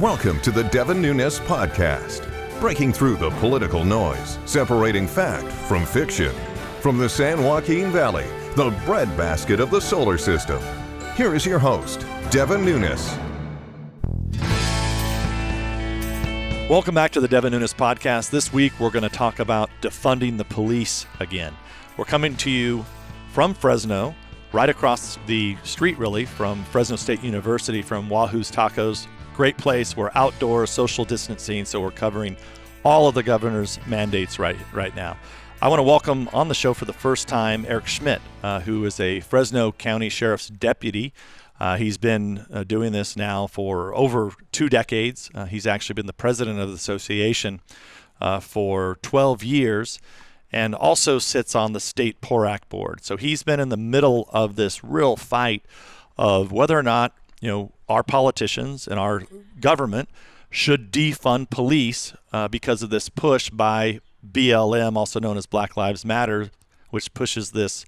Welcome to the Devin Nunes Podcast, breaking through the political noise, separating fact from fiction. From the San Joaquin Valley, the breadbasket of the solar system, here is your host, Devin Nunes. Welcome back to the Devin Nunes Podcast. This week, we're going to talk about defunding the police again. We're coming to you from Fresno, right across the street, really, from Fresno State University, from Wahoo's Tacos. Great place. We're outdoors, social distancing, so we're covering all of the governor's mandates right now. I want to welcome on the show for the first time Eric Schmidt, who is a Fresno County Sheriff's deputy. He's been doing this now for over 2 decades. He's actually been the president of the association for 12 years and also sits on the state PORAC board. So he's been in the middle of this real fight of whether or not, our politicians and our government should defund police because of this push by BLM, also known as Black Lives Matter, which pushes this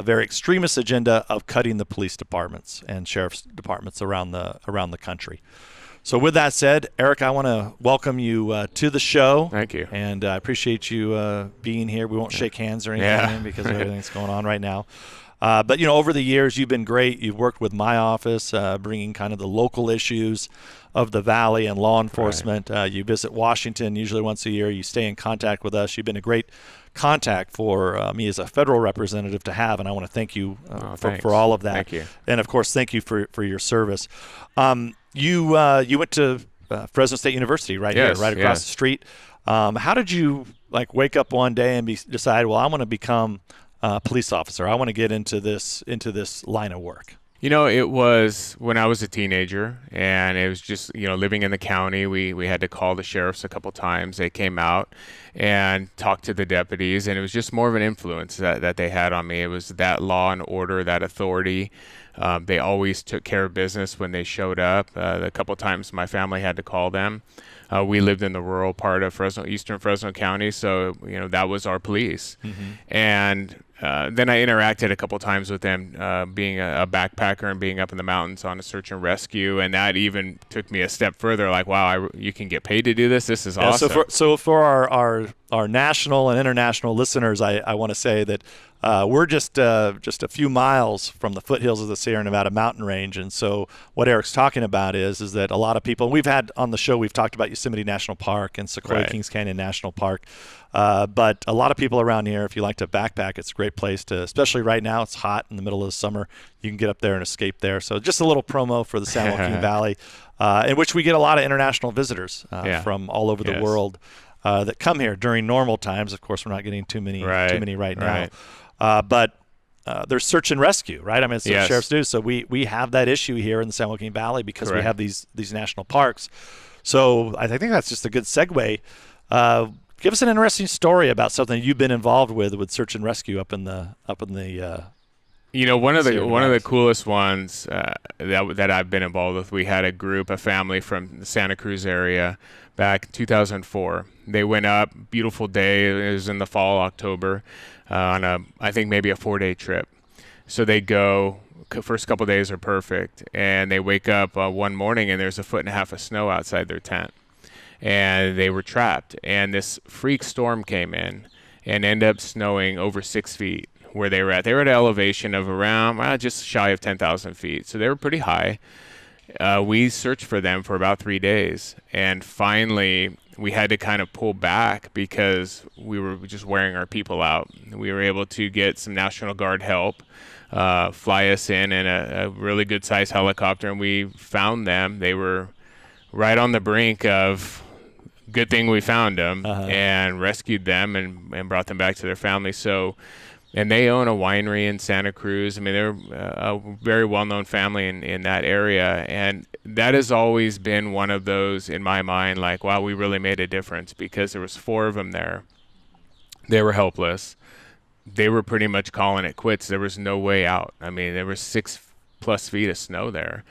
very extremist agenda of cutting the police departments and sheriff's departments around the country. So with that said, Eric, I want to welcome you to the show. Thank you. And I appreciate you being here. We won't shake hands or anything because of everything that's going on right now. But, over the years, you've been great. You've worked with my office, bringing kind of the local issues of the Valley and law enforcement. Right. You visit Washington usually once a year. You stay in contact with us. You've been a great contact for me as a federal representative to have, and I want to thank you for all of that. Thank you. And, of course, thank you for your service. You went to Fresno State University here, right across the street. How did you wake up one day and decide, well, I want to become police officer? I want to get into this line of work. It was when I was a teenager, and it was just, living in the county. We had to call the sheriffs a couple times. They came out and talked to the deputies, and it was just more of an influence that they had on me. It was that law and order, that authority. They always took care of business when they showed up. A couple times my family had to call them. We lived in the rural part of eastern Fresno County, so that was our police. Mm-hmm. And then I interacted a couple times with them, being a backpacker and being up in the mountains on a search and rescue, and that even took me a step further. Wow, you can get paid to do this. This is awesome. So for our national and international listeners, I want to say that we're just a few miles from the foothills of the Sierra Nevada mountain range, and so what Eric's talking about is that a lot of people, we've had on the show, we've talked about Yosemite National Park and Sequoia Kings Canyon National Park, but a lot of people around here, if you like to backpack, it's a great place to, especially right now, it's hot in the middle of the summer, you can get up there and escape there. So just a little promo for the San Joaquin Valley, in which we get a lot of international visitors from all over the world that come here during normal times. Of course, we're not getting too many right now. But there's search and rescue, right? I mean, it's what sheriffs do. So we have that issue here in the San Joaquin Valley because we have these national parks. So I think that's just a good segue. Give us an interesting story about something you've been involved with search and rescue up in the one of the coolest ones that I've been involved with. We had a family from the Santa Cruz area back in 2004. They went up, beautiful day. It was in the fall, October, on I think maybe a 4-day trip. So they go. First couple days are perfect, and they wake up one morning and there's 1.5 feet of snow outside their tent, and they were trapped. And this freak storm came in and ended up snowing over 6 feet where they were at. They were at an elevation of around just shy of 10,000 feet, so they were pretty high. We searched for them for about 3 days, and finally we had to kind of pull back because we were just wearing our people out. We were able to get some National Guard help, fly us in a really good-sized helicopter, and we found them. They were right on the brink of, good thing we found them, and rescued them and brought them back to their families. So, and they own a winery in Santa Cruz. I mean, they're a very well-known family in that area. And that has always been one of those, in my mind, wow, we really made a difference, because there was 4 of them there. They were helpless. They were pretty much calling it quits. There was no way out. I mean, there was 6+ feet of snow there.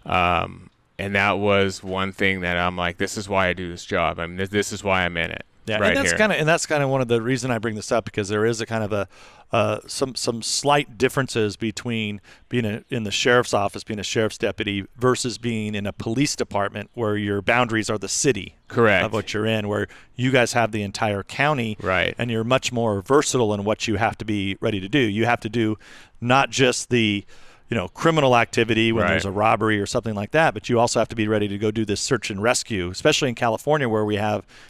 And that was one thing that I'm like, this is why I do this job. I mean, this is why I'm in it. Yeah, right and that's kind of one of the reason I bring this up, because there is a kind of some slight differences between being in the sheriff's office, being a sheriff's deputy, versus being in a police department where your boundaries are the city. Correct. Of what you're in, where you guys have the entire county, right, and you're much more versatile in what you have to be ready to do. You have to do not just the criminal activity when there's a robbery or something like that, but you also have to be ready to go do this search and rescue, especially in California, where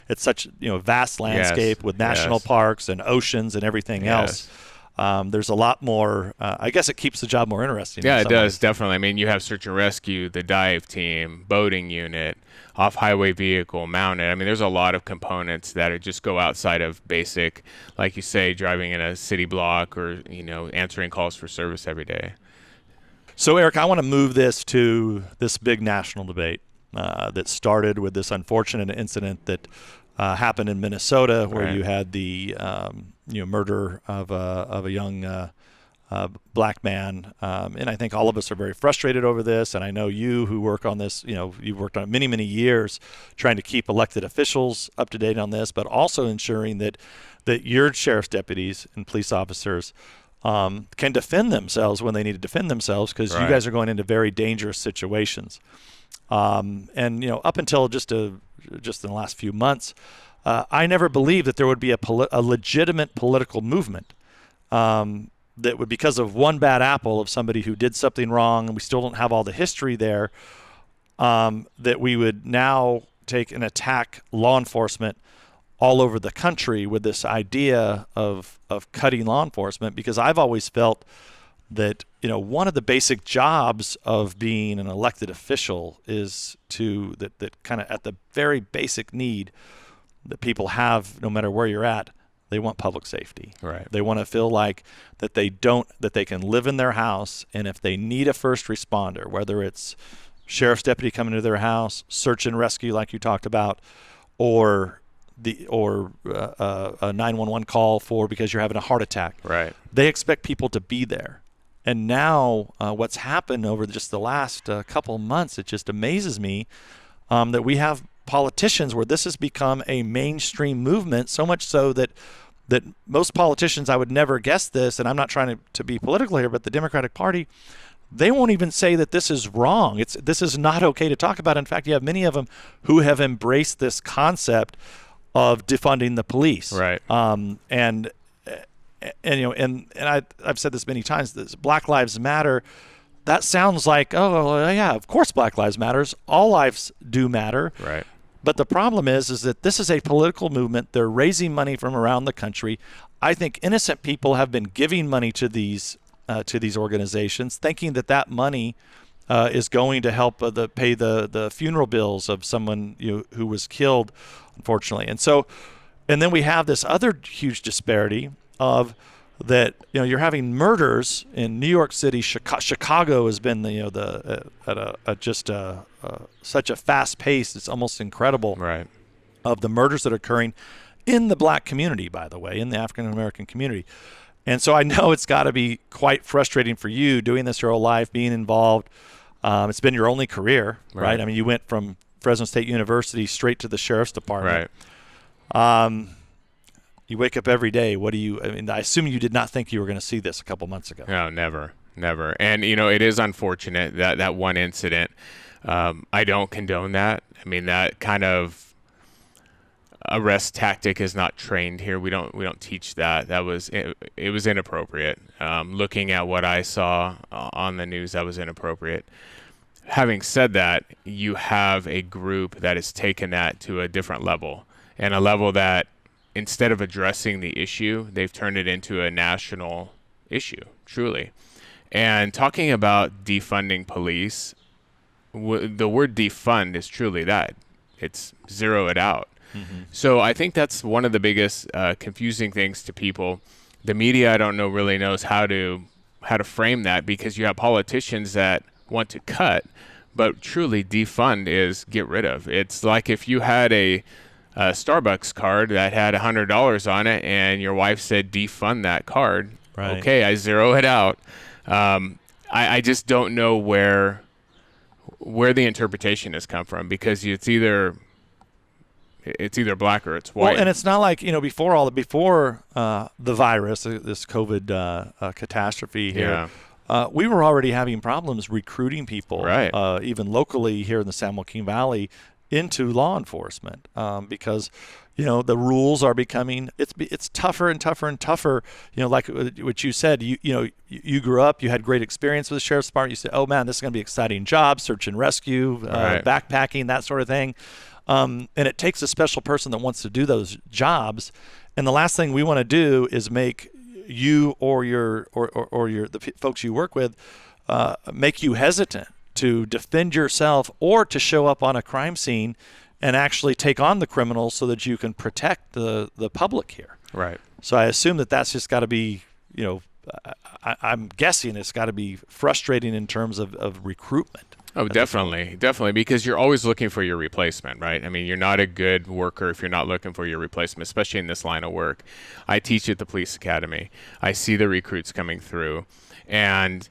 it's such vast landscape with national parks and oceans and everything else. There's a lot more. I guess it keeps the job more interesting. Yeah, it does, definitely. I mean, you have search and rescue, the dive team, boating unit, off-highway vehicle, mounted. I mean, there's a lot of components that just go outside of basic, like you say, driving in a city block or answering calls for service every day. So, Eric, I want to move this to this big national debate that started with this unfortunate incident that happened in Minnesota, where you had the murder of a young black man, and I think all of us are very frustrated over this. And I know you, who work on this, you've worked on it many years, trying to keep elected officials up to date on this, but also ensuring that your sheriff's deputies and police officers can defend themselves when they need to defend themselves, because you guys are going into very dangerous situations. And up until just in the last few months, I never believed that there would be a legitimate political movement that would, because of one bad apple of somebody who did something wrong, and we still don't have all the history there, that we would now take and attack law enforcement all over the country with this idea of cutting law enforcement. Because I've always felt that one of the basic jobs of being an elected official is that kind of at the very basic need that people have, no matter where you're at, they want public safety. Right. They want to feel like that they can live in their house, and if they need a first responder, whether it's sheriff's deputy coming to their house, search and rescue like you talked about, or a 911 call because you're having a heart attack. Right. They expect people to be there. And now what's happened over just the last couple months, it just amazes me that we have politicians where this has become a mainstream movement, so much so that most politicians, I would never guess this, and I'm not trying to be political here, but the Democratic Party, they won't even say that this is wrong. This is not okay to talk about. In fact, you have many of them who have embraced this concept of defunding the police. Right. And I've said this many times, this Black Lives Matter, that sounds like, oh yeah, of course Black Lives Matters. All lives do matter. Right. But the problem is that this is a political movement. They're raising money from around the country. I think innocent people have been giving money to these organizations, thinking that money is going to help pay the funeral bills of someone who was killed, unfortunately. And then we have this other huge disparity of that. You're having murders in New York City. Chicago has been such a fast pace. It's almost incredible. Right. Of the murders that are occurring in the black community, by the way, in the African American community. And so I know it's got to be quite frustrating for you doing this your whole life, being involved. It's been your only career, right? I mean, you went from Fresno State University straight to the sheriff's department. Right. You wake up every day. I assume you did not think you were going to see this a couple months ago. No, never. And, it is unfortunate that one incident. I don't condone that. I mean, that kind of arrest tactic is not trained here. We don't teach that. It was inappropriate. Looking at what I saw on the news, that was inappropriate. Having said that, you have a group that has taken that to a different level, and a level that instead of addressing the issue, they've turned it into a national issue, truly. And talking about defunding police, the word defund is truly that. It's zero it out. Mm-hmm. So I think that's one of the biggest confusing things to people. The media, I don't know, really knows how to frame that, because you have politicians that want to cut, but truly defund is get rid of. It's like if you had a Starbucks card that had $100 on it and your wife said defund that card. Right. Okay, I zero it out. I just don't know where the interpretation has come from, because it's either it's either black or it's white. Well, and it's not like, before the virus, this COVID catastrophe here, we were already having problems recruiting people, right. Even locally here in the San Joaquin Valley, into law enforcement, because the rules are becoming it's tougher and tougher and tougher. Like what you said, you grew up, you had great experience with the sheriff's department. You said, oh man, this is going to be an exciting job, search and rescue, right. backpacking, that sort of thing. And it takes a special person that wants to do those jobs. And the last thing we want to do is make you or the folks you work with make you hesitant to defend yourself or to show up on a crime scene and actually take on the criminals so that you can protect the public here. Right. So I assume that's just got to be, I'm guessing it's got to be frustrating in terms of recruitment. Oh, definitely, because you're always looking for your replacement, right? I mean, you're not a good worker if you're not looking for your replacement, especially in this line of work. I teach at the police academy. I see the recruits coming through, and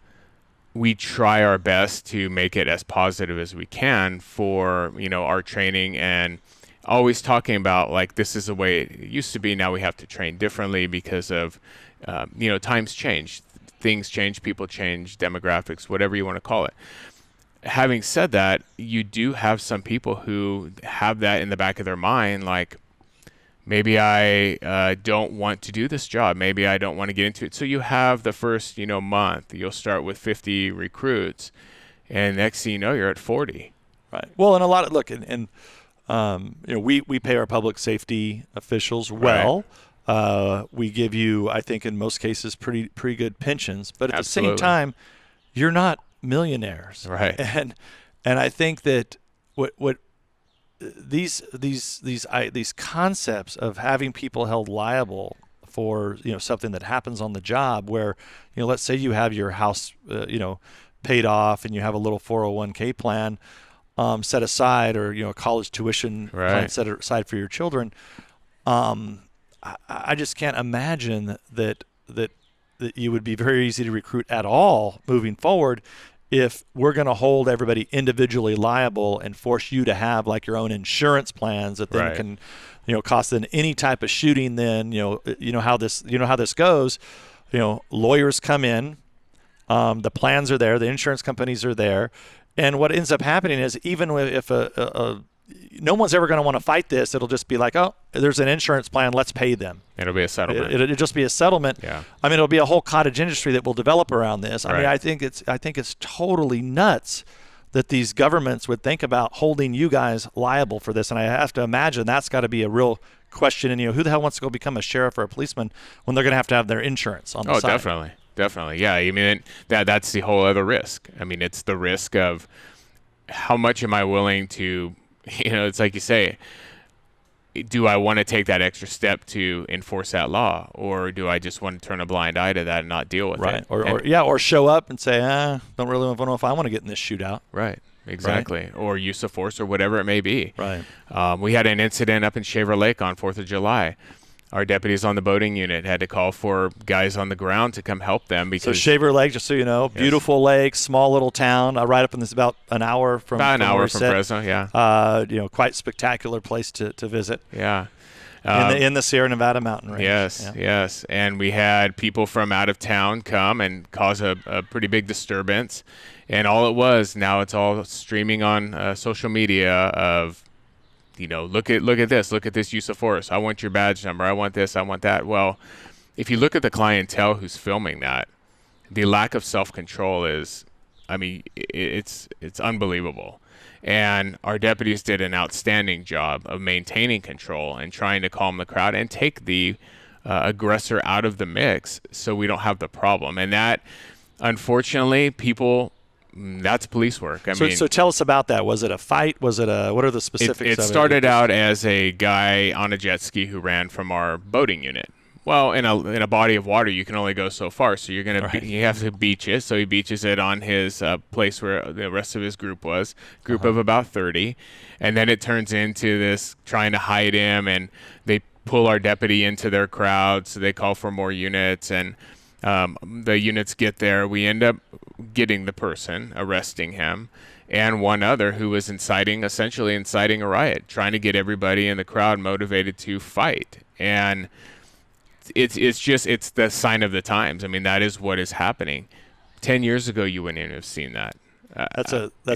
we try our best to make it as positive as we can for, our training, and always talking about like, this is the way it used to be. Now we have to train differently because of, times change, things change, people change, demographics, whatever you want to call it. Having said that, you do have some people who have that in the back of their mind, like, maybe I don't want to do this job. Maybe I don't want to get into it. So you have the first, month, you'll start with 50 recruits, and next thing you know, you're at 40. Right. Well, and a lot of we pay our public safety officials well. Right. We give you, I think, in most cases, pretty good pensions. But at Absolutely. the same time, you're not millionaires. Right. And I think that what these concepts of having people held liable for something that happens on the job, where let's say you have your house paid off and you have a little 401k plan set aside, or a college tuition plan set aside for your children. I just can't imagine that you would be very easy to recruit at all moving forward if we're going to hold everybody individually liable and force you to have like your own insurance plans that then can, cost in any type of shooting. Then how this goes. Lawyers come in, the plans are there, the insurance companies are there, and what ends up happening is even if no one's ever going to want to fight this, it'll just be like, oh, there's an insurance plan, let's pay them. It'll be a settlement. It'll just be a settlement. Yeah. I mean, it'll be a whole cottage industry that will develop around this. I mean, I think it's totally nuts that these governments would think about holding you guys liable for this. And I have to imagine that's got to be a real question. And who the hell wants to go become a sheriff or a policeman when they're going to have their insurance on the side? Oh, definitely. Yeah. I mean, that's the whole other risk. I mean, it's the risk of how much am I willing to, it's like you say, do I want to take that extra step to enforce that law, or do I just want to turn a blind eye to that and not deal with it? Or show up and say, don't really know if I want to get in this shootout. Right. Exactly. Right. Or use of force or whatever it may be. Right. We had an incident up in Shaver Lake on 4th of July. Our deputies on the boating unit had to call for guys on the ground to come help them. Because so Shaver Lake, just so you know, beautiful lake, small little town, right up in this, about an hour from Fresno. Yeah. Quite spectacular place to visit. Yeah. In the Sierra Nevada mountain range. Yes. And we had people from out of town come and cause a pretty big disturbance. And all it was, now it's all streaming on social media of, look at this use of force. I want your badge number. I want this. I want that. Well, if you look at the clientele who's filming that, the lack of self-control is, it's unbelievable. And our deputies did an outstanding job of maintaining control and trying to calm the crowd and take the aggressor out of the mix so we don't have the problem. And that, unfortunately, that's police work. So tell us about that. Was it a fight? Was it what are the specifics of it? It started out as a guy on a jet ski who ran from our boating unit. Well, in a body of water, you can only go so far. So you have to beach it. So he beaches it on his place where the rest of his group was, of about 30. And then it turns into this trying to hide him, and they pull our deputy into their crowd. So they call for more units, and the units get there. We end up getting the person, arresting him, and one other who was essentially inciting a riot, trying to get everybody in the crowd motivated to fight. And it's the sign of the times. I mean, that is what is happening. 10 years ago, you wouldn't even have seen that. That's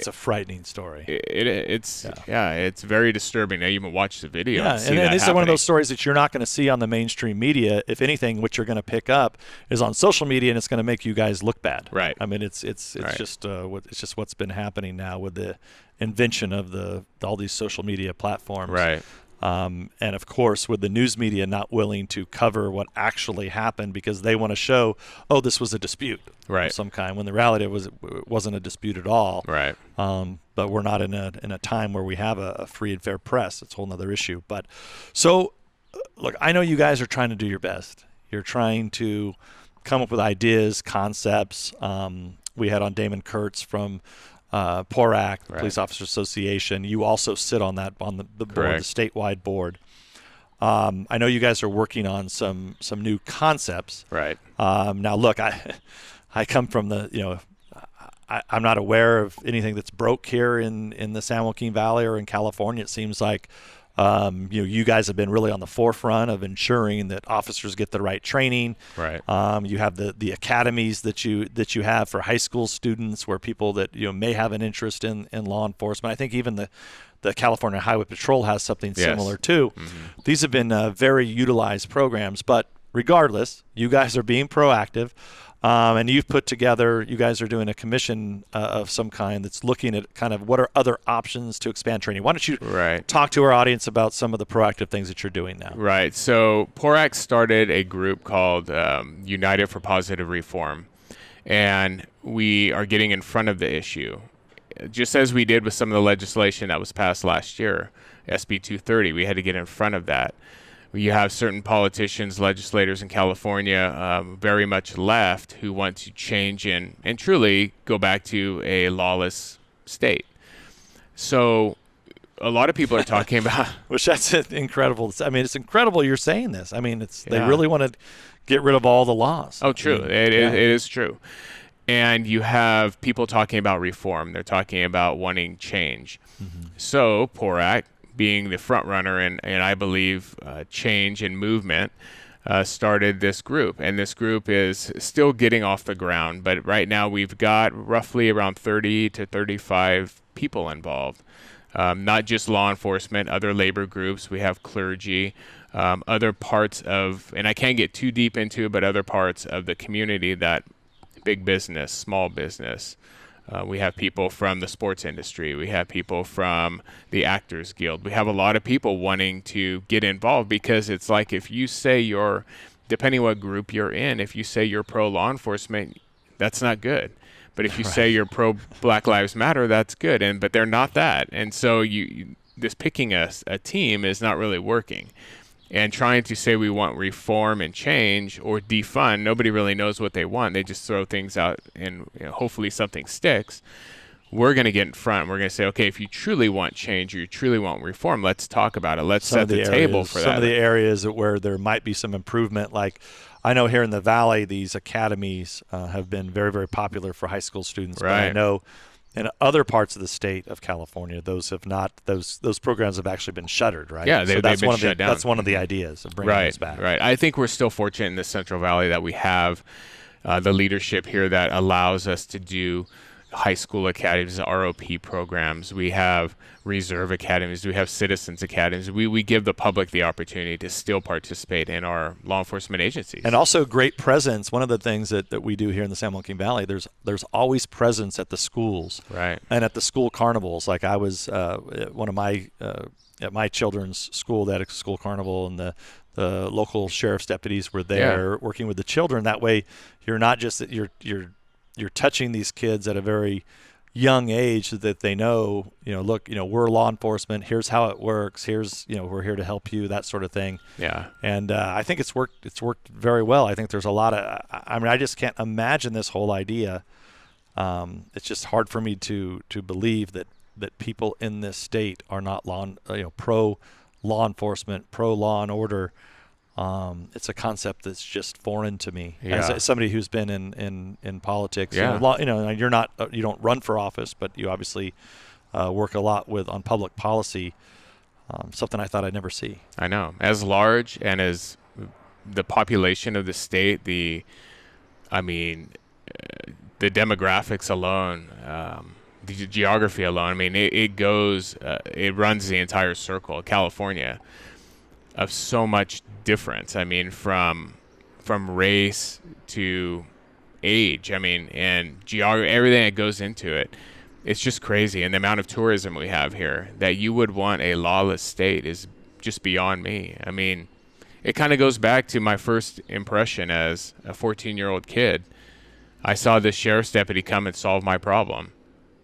a frightening story. It's very disturbing. I even watched the video. Yeah, and this is one of those stories that you're not going to see on the mainstream media. If anything, what you're going to pick up is on social media, and it's going to make you guys look bad. Right. I mean, it's Right. just what's been happening now with the invention of all these social media platforms. Right. And of course, with the news media not willing to cover what actually happened because they want to show, oh, this was a dispute of some kind, when the reality it wasn't a dispute at all. Right. But we're not in a time where we have a free and fair press. It's a whole other issue. But so, look, I know you guys are trying to do your best. You're trying to come up with ideas, concepts. We had on Damon Kurtz from PORAC, Police Officers Association. You also sit on the board, the statewide board. I know you guys are working on some new concepts. Right. Now, look, I come from I'm not aware of anything that's broke here in the San Joaquin Valley or in California. It seems like you guys have been really on the forefront of ensuring that officers get the right training. Right. You have the academies that you have for high school students, where people that may have an interest in law enforcement. I think even the California Highway Patrol has something similar too. Mm-hmm. These have been very utilized programs, but regardless, you guys are being proactive. And you guys are doing a commission of some kind that's looking at kind of what are other options to expand training. Why don't you talk to our audience about some of the proactive things that you're doing now? Right. So PORAC started a group called United for Positive Reform, and we are getting in front of the issue. Just as we did with some of the legislation that was passed last year, SB 230, we had to get in front of that. You have certain politicians, legislators in California, very much left, who want to change and truly go back to a lawless state. So a lot of people are talking about... Which that's incredible. I mean, it's incredible you're saying this. I mean, they really want to get rid of all the laws. Oh, true. It is true. And you have people talking about reform. They're talking about wanting change. Mm-hmm. So PORAC, being the front runner and I believe change and movement, started this group. And this group is still getting off the ground, but right now we've got roughly around 30 to 35 people involved. Not just law enforcement, other labor groups. We have clergy, other parts of, and I can't get too deep into it, but other parts of the community, that big business, small business. We have people from the sports industry. We have people from the Actors Guild. We have a lot of people wanting to get involved, because it's like, if you say depending what group you're in, if you say you're pro-law enforcement, that's not good. But if you say you're pro-Black Lives Matter, that's good. But they're not that. And so this picking a team is not really working. And trying to say we want reform and change or defund, nobody really knows what they want. They just throw things out and hopefully something sticks. We're going to get in front. We're going to say, okay, if you truly want change or you truly want reform, let's talk about it. Let's set the table for that. Some of the areas where there might be some improvement, like I know here in the Valley, these academies have been very, very popular for high school students. Right. But I know in other parts of the state of California, those programs have actually been shuttered, right? Yeah, they've been shut down. That's one of the ideas of bringing this back. Right. I think we're still fortunate in the Central Valley that we have the leadership here that allows us to do high school academies, ROP programs. We have reserve academies. We have citizens academies. We give the public the opportunity to still participate in our law enforcement agencies. And also great presence. One of the things that we do here in the San Joaquin Valley, there's always presence at the schools, right, and at the school carnivals. Like I was at one of my at my children's school, they had a school carnival, and the local sheriff's deputies were there working with the children. That way, you're not just that you're touching these kids at a very young age, so that they know, look, we're law enforcement. Here's how it works. Here's, we're here to help you, that sort of thing. Yeah. And I think it's worked very well. I think there's a lot of, I just can't imagine this whole idea. It's just hard for me to believe that people in this state are not pro law enforcement, pro law and order. It's a concept that's just foreign to me Yeah. as somebody who's been in politics. Yeah. You're not you don't run for office, but you obviously work a lot on public policy. Something I thought I'd never see. I know. As large and as the population of the state, the demographics alone, the geography alone. I mean, it runs the entire circle, California, of so much difference. I mean, from race to age. I mean, and geography, everything that goes into it. It's just crazy. And the amount of tourism we have here, that you would want a lawless state, is just beyond me. I mean, it kind of goes back to my first impression as a 14-year-old kid. I saw this sheriff's deputy come and solve my problem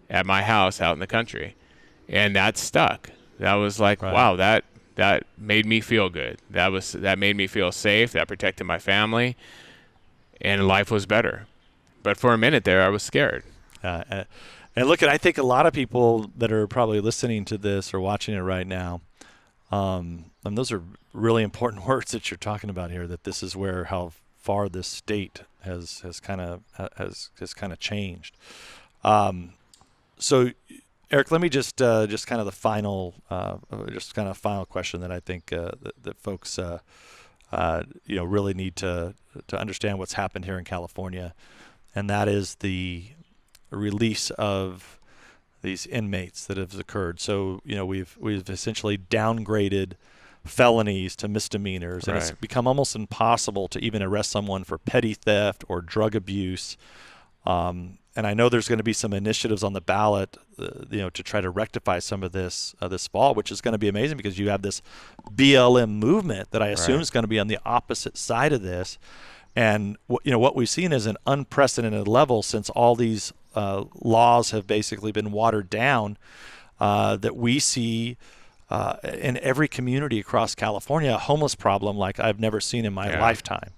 at my house out in the country. And that stuck. That was like, right. Wow, that made me feel good. That made me feel safe. That protected my family. And life was better. But for a minute there, I was scared. And look, I think a lot of people that are probably listening to this or watching it right now, and those are really important words that you're talking about here, that this is how far this state has kind of changed. So, Eric, let me just kind of the final final question that I think that folks really need to understand what's happened here in California, and that is the release of these inmates that have occurred. So, we've essentially downgraded felonies to misdemeanors, and it's become almost impossible to even arrest someone for petty theft or drug abuse. And I know there's going to be some initiatives on the ballot, to try to rectify some of this fall, which is going to be amazing because you have this BLM movement that I assume is going to be on the opposite side of this. And what we've seen is an unprecedented level since all these laws have basically been watered down, that we see in every community across California a homeless problem like I've never seen in my lifetime.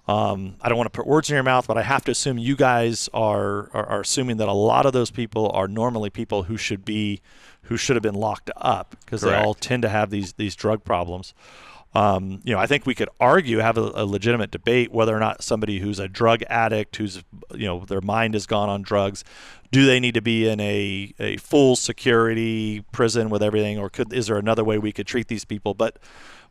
I don't want to put words in your mouth, but I have to assume you guys are assuming that a lot of those people are normally people who should have been locked up because they all tend to have these drug problems. I think we could have a legitimate debate whether or not somebody who's a drug addict, who's their mind has gone on drugs, do they need to be in a full security prison with everything, or is there another way we could treat these people? But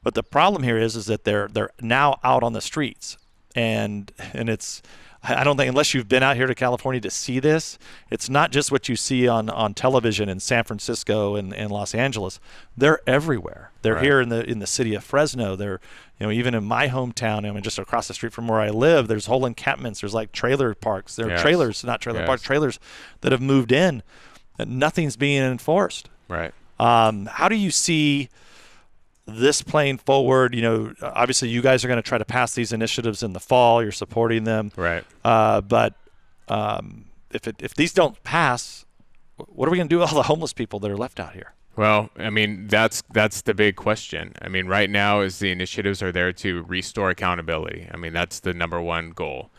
the problem here is that they're now out on the streets, and it's, I don't think, unless you've been out here to California to see this, it's not just what you see on television in San Francisco and Los Angeles. They're everywhere. They're here in the city of Fresno. They're, even in my hometown, just across the street from where I live, there's whole encampments. There's like trailer parks. There are trailers, not trailer parks, trailers that have moved in, and nothing's being enforced. Right. How do you see this playing forward? Obviously you guys are going to try to pass these initiatives in the fall. You're supporting them. Right. But if these don't pass, what are we going to do with all the homeless people that are left out here? Well, I mean, that's the big question. I mean, right now is the initiatives are there to restore accountability. I mean, that's the number one goal.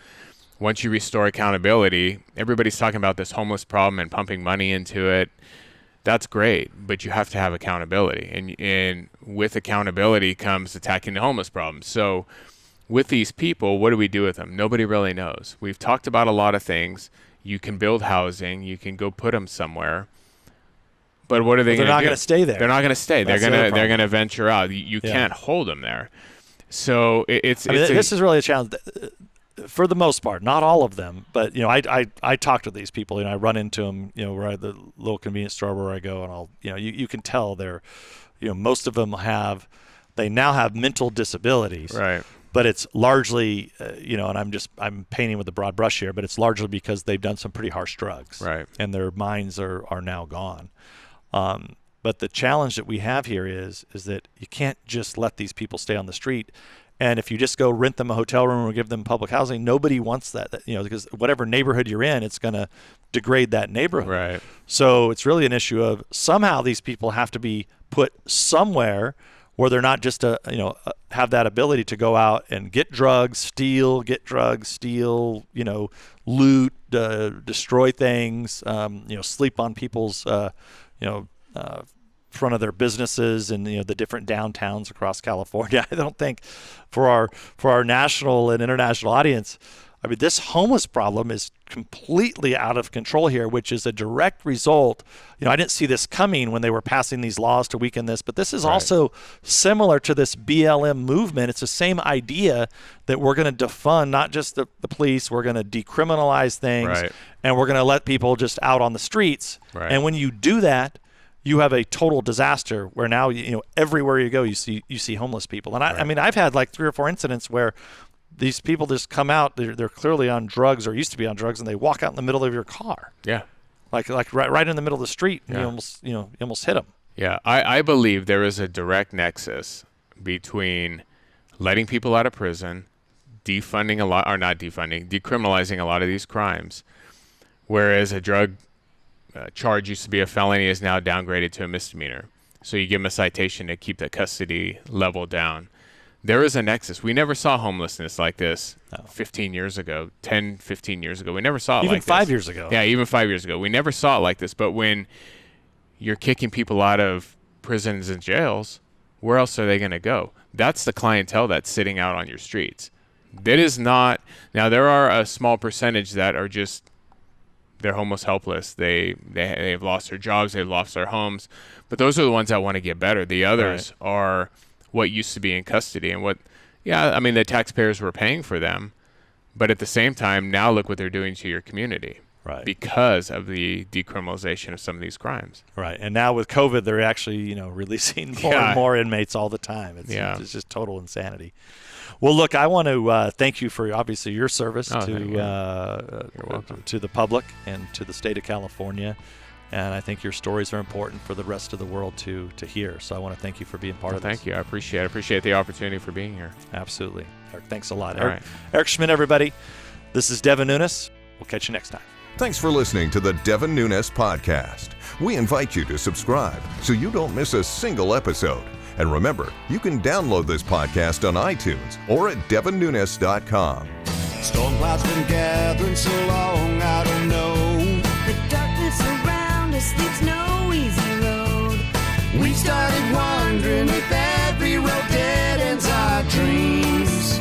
Once you restore accountability, everybody's talking about this homeless problem and pumping money into it. That's great, but you have to have accountability. And with accountability comes attacking the homeless problem. So with these people, what do we do with them? Nobody really knows. We've talked about a lot of things. You can build housing. You can go put them somewhere. But what are they going to do? They're not going to stay there. They're not going to stay. That's they're going to venture out. You can't hold them there. So this is really a challenge. For the most part, not all of them, but I talk to these people. I run into them. Where at the little convenience store where I go, and I'll you can tell they're, most of them they now have mental disabilities. Right. But it's largely, and I'm painting with a broad brush here, but it's largely because they've done some pretty harsh drugs. Right. And their minds are now gone. But the challenge that we have here is that you can't just let these people stay on the street. And if you just go rent them a hotel room or give them public housing, nobody wants that, because whatever neighborhood you're in, it's going to degrade that neighborhood. Right. So it's really an issue of somehow these people have to be put somewhere where they're not just have that ability to go out and get drugs, steal, loot, destroy things, sleep on people's, front of their businesses in the different downtowns across California. I don't think for our national and international audience, I mean, this homeless problem is completely out of control here, which is a direct result. I didn't see this coming when they were passing these laws to weaken this, but this is also similar to this BLM movement. It's the same idea that we're going to defund not just the police, we're going to decriminalize things, and we're going to let people just out on the streets. Right. And when you do that, you have a total disaster where now, everywhere you go, you see homeless people. And I mean, I've had like 3 or 4 incidents where these people just come out, they're clearly on drugs or used to be on drugs, and they walk out in the middle of your car. Yeah. Like right in the middle of the street, and you almost hit them. Yeah, I believe there is a direct nexus between letting people out of prison, decriminalizing a lot of these crimes, whereas a drug charge used to be a felony is now downgraded to a misdemeanor. So you give them a citation to keep the custody level down. There is a nexus. We never saw homelessness like this 15 years ago, 10, 15 years ago. We never saw it like this. Even 5 years ago. Yeah, even 5 years ago. We never saw it like this. But when you're kicking people out of prisons and jails, where else are they going to go? That's the clientele that's sitting out on your streets. That is not – now, there are a small percentage that are just – they're homeless helpless. They've lost their jobs. They've lost their homes. But those are the ones that want to get better. The others are – what used to be in custody and the taxpayers were paying for them, but at the same time, now look what they're doing to your community because of the decriminalization of some of these crimes. Right. And now with COVID, they're actually, releasing more and more inmates all the time. It's just total insanity. Well, look, I want to thank you for obviously your service to the public and to the state of California. And I think your stories are important for the rest of the world to hear. So I want to thank you for being part of this. Thank you. I appreciate the opportunity for being here. Absolutely. Eric, thanks a lot. Eric Schmidt, everybody. This is Devin Nunes. We'll catch you next time. Thanks for listening to the Devin Nunes Podcast. We invite you to subscribe so you don't miss a single episode. And remember, you can download this podcast on iTunes or at devinnunes.com. Storm clouds been gathering so long, I don't know. The darkness around us leads no easy road. We started wondering if every road dead ends our dreams.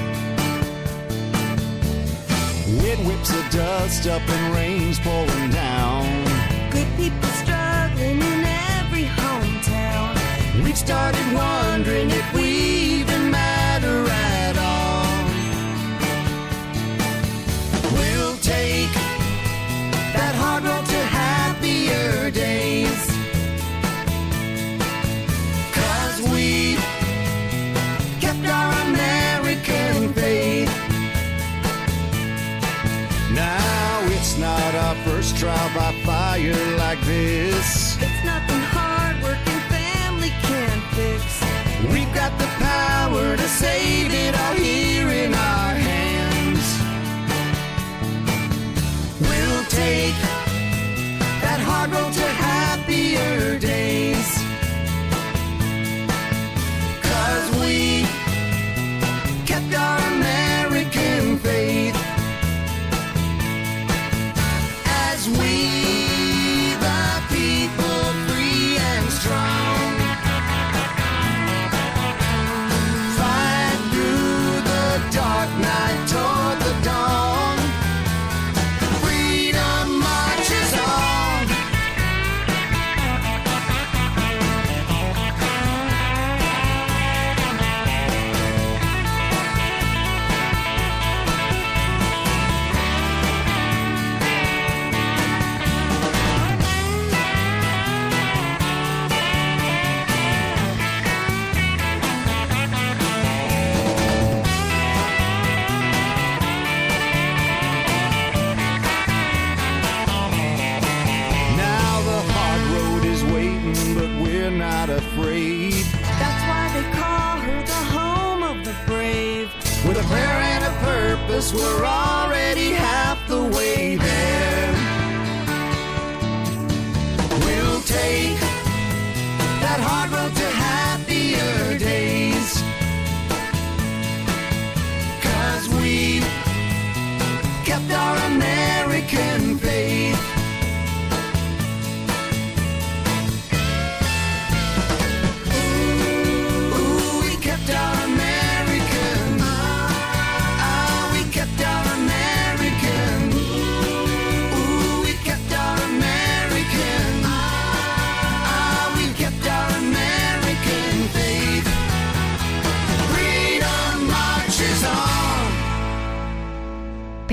Wind whips the dust up and rain's pouring down. Good people struggling in every hometown. We've started wondering if we even matter at all. We'll take that hard road to happier days, 'cause we kept our American faith. Now it's not our first trial by fire like this. It's nothing hard working family can't fix. We've got the power to save it all here in our hands. We'll take that hard road to happier days, 'cause we kept our American faith. As we, the people, free and strong, fight through the dark night toward the dawn. Freedom marches on. Now the hard road is waiting, but we're not afraid. That's why they call her the home of the brave. With a prayer and a purpose, we're already half the way there. We'll take that hard road to happier days, 'cause we kept our American faith.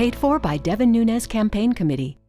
Paid for by Devin Nunes Campaign Committee.